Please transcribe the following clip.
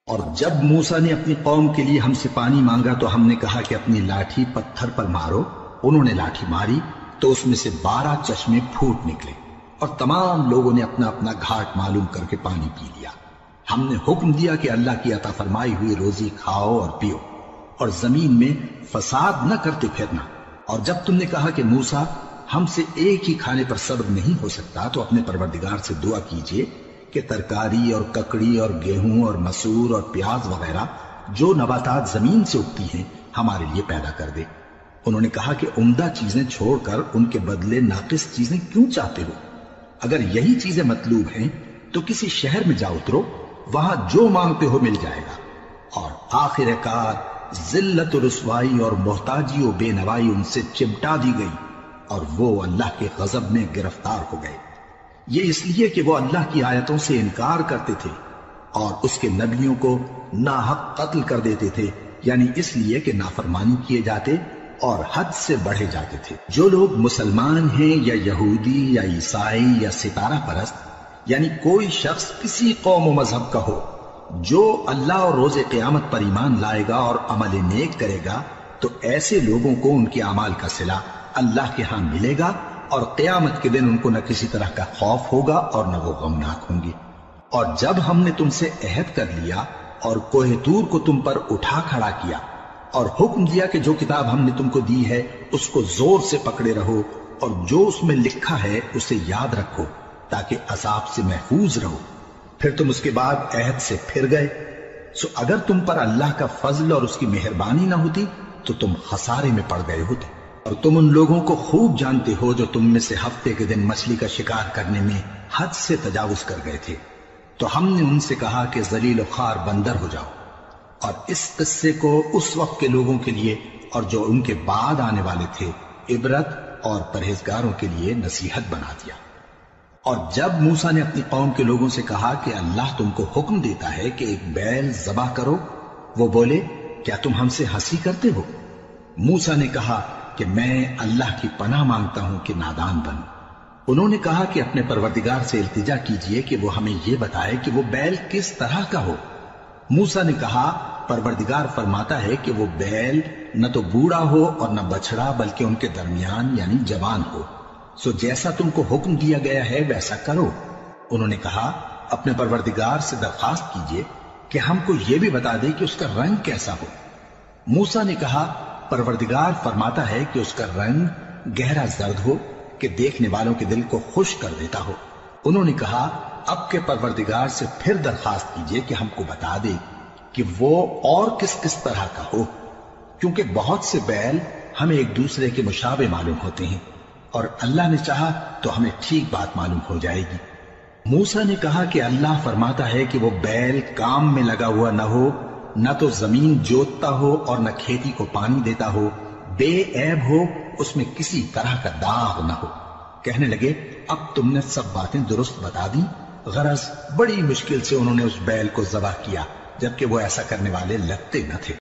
اور جب موسیٰ نے اپنی قوم کے لیے ہم سے پانی مانگا تو ہم نے کہا کہ اپنی لاٹھی پتھر پر مارو. انہوں نے لاٹھی ماری تو اس میں سے 12 چشمے پھوٹ نکلے اور تمام لوگوں نے اپنا اپنا گھاٹ معلوم کر کے پانی پی لیا. ہم نے حکم دیا کہ اللہ کی عطا فرمائی ہوئی روزی کھاؤ اور پیو اور زمین میں فساد نہ کرتے پھرنا. اور جب تم نے کہا کہ موسیٰ ہم سے ایک ہی کھانے پر صبر نہیں ہو سکتا تو اپنے پروردگار سے دعا کیجئے کہ ترکاری اور ککڑی اور گیہوں اور مسور اور پیاز وغیرہ جو نباتات زمین سے اگتی ہیں ہمارے لیے پیدا کر دے. انہوں نے کہا کہ عمدہ چیزیں چھوڑ کر ان کے بدلے ناقص چیزیں کیوں چاہتے ہو؟ اگر یہی چیزیں مطلوب ہیں تو کسی شہر میں جا اترو، وہاں جو مانگتے ہو مل جائے گا. اور آخر کار ذلت و رسوائی اور محتاجی و بے نوائی ان سے چمٹا دی گئی اور وہ اللہ کے غضب میں گرفتار ہو گئے. یہ اس لیے کہ وہ اللہ کی آیتوں سے انکار کرتے تھے اور اس کے نبیوں کو ناحق قتل کر دیتے تھے، یعنی اس لیے کہ نافرمانی کیے جاتے اور حد سے بڑھے جاتے تھے. جو لوگ مسلمان ہیں یا یہودی یا عیسائی یا ستارہ پرست، یعنی کوئی شخص کسی قوم و مذہب کا ہو، جو اللہ اور روز قیامت پر ایمان لائے گا اور عمل نیک کرے گا تو ایسے لوگوں کو ان کے اعمال کا صلہ اللہ کے ہاں ملے گا اور قیامت کے دن ان کو نہ کسی طرح کا خوف ہوگا اور نہ وہ غمناک ہوں گے. اور جب ہم نے تم سے عہد کر لیا اور کوہ طور کو تم پر اٹھا کھڑا کیا اور حکم دیا کہ جو کتاب ہم نے تم کو دی ہے اس کو زور سے پکڑے رہو اور جو اس میں لکھا ہے اسے یاد رکھو تاکہ عذاب سے محفوظ رہو، پھر تم اس کے بعد عہد سے پھر گئے، سو اگر تم پر اللہ کا فضل اور اس کی مہربانی نہ ہوتی تو تم خسارے میں پڑ گئے ہوتے. اور تم ان لوگوں کو خوب جانتے ہو جو تم میں سے ہفتے کے دن مچھلی کا شکار کرنے میں حد سے تجاوز کر گئے تھے، تو ہم نے ان سے کہا کہ ذلیل و خوار بندر ہو جاؤ. اور اس قصے کو اس وقت کے لوگوں کے لیے اور جو ان کے بعد آنے والے تھے عبرت اور پرہیزگاروں کے لیے نصیحت بنا دیا. اور جب موسیٰ نے اپنی قوم کے لوگوں سے کہا کہ اللہ تم کو حکم دیتا ہے کہ ایک بیل ذبح کرو، وہ بولے کیا تم ہم سے ہنسی کرتے ہو؟ موسیٰ نے کہا کہ میں اللہ کی پناہ مانگتا ہوں کہ نادان بنوں. انہوں نے کہا کہ اپنے پروردگار سے التجا کیجئے کہ وہ ہمیں یہ بتائے کہ وہ بیل کس طرح کا ہو. موسیٰ نے کہا پروردگار فرماتا ہے کہ وہ بیل نہ تو بوڑھا ہو اور نہ بچڑا بلکہ ان کے درمیان یعنی جوان ہو، سو جیسا تم کو حکم دیا گیا ہے ویسا کرو. انہوں نے کہا اپنے پروردگار سے درخواست کیجئے کہ ہم کو یہ بھی بتا دے کہ اس کا رنگ کیسا ہو. موسیٰ نے کہا پروردگار فرماتا ہے کہ اس کا رنگ گہرا زرد ہو کہ دیکھنے والوں کے دل کو خوش کر دیتا ہو. انہوں نے کہا اب کے پروردگار سے پھر درخواست کیجئے کہ ہم کو بتا دے کہ وہ اور کس کس طرح کا ہو، کیونکہ بہت سے بیل ہمیں ایک دوسرے کے مشابہ معلوم ہوتے ہیں اور اللہ نے چاہا تو ہمیں ٹھیک بات معلوم ہو جائے گی. موسیٰ نے کہا کہ اللہ فرماتا ہے کہ وہ بیل کام میں لگا ہوا نہ ہو، نہ تو زمین جوتتا ہو اور نہ کھیتی کو پانی دیتا ہو، بے عیب ہو، اس میں کسی طرح کا داغ نہ ہو. کہنے لگے اب تم نے سب باتیں درست بتا دی. غرض بڑی مشکل سے انہوں نے اس بیل کو ذبح کیا جبکہ وہ ایسا کرنے والے لگتے نہ تھے.